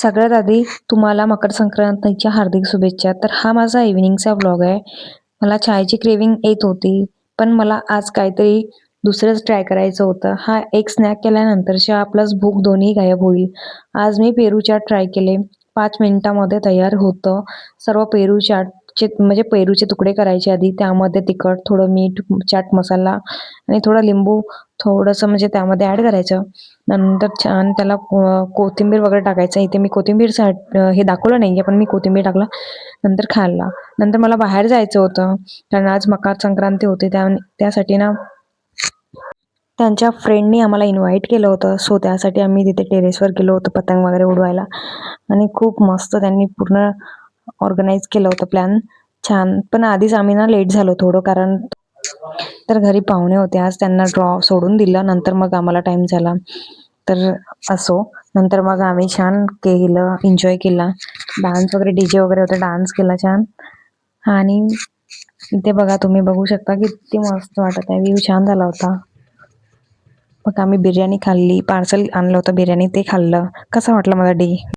सगळ्यात आधी तुम्हाला मकर संक्रांतीच्या हार्दिक शुभेच्छा. तर हा माझा इव्हनिंगचा व्लॉग आहे. मला चायची क्रेव्हिंग येत होती, पण मला आज काहीतरी दुसरंच ट्राय करायचं होतं. हा एक स्नॅक केल्यानंतरच्या प्लस भूक दोन्ही गायब होईल. आज मी पेरू चाट ट्राय केले. 5 मिनिटामध्ये तयार होतं. सर्व पेरू चाटचे म्हणजे पेरूचे तुकडे करायचे आधी. त्यामध्ये तिखट, थोडं मीठ, चाट मसाला आणि थोडं लिंबू थोडंसं म्हणजे त्यामध्ये ॲड करायचं. नंतर छान त्याला कोथिंबीर वगैरे टाकायचं. इथे मी कोथिंबीर हे दाखवलं नाहीये, पण मी कोथिंबीर टाकला. नंतर खाल्ला. नंतर मला बाहेर जायचं होतं, कारण आज मकर संक्रांती होती. त्यासाठी ना त्यांच्या फ्रेंडनी आम्हाला इन्व्हाइट केलं होतं. सो त्यासाठी आम्ही तिथे टेरेसवर गेलो होतो पतंग वगैरे उडवायला आणि खूप मस्त त्यांनी पूर्ण ऑर्गनाइज केलं होतं प्लॅन. छान. पण आधीच आम्ही ना लेट झालो थोडं, कारण तर घरी पाहुणे होते आज. त्यांना सोडून दिलं. नंतर मग आम्हाला टाईम झाला. तर असो. नंतर मग आम्ही छान केलं, एन्जॉय केला. डान्स वगैरे डीजे वगैरे होता, डान्स केला छान. आणि इथे बघा, तुम्ही बघू शकता किती मस्त वाटत आहे. व्ह्यू छान झाला होता. मग आम्ही बिर्याणी खाल्ली. पार्सल आणलं होतं बिर्याणी, ते खाल्लं. कसा वाटला माझा डे?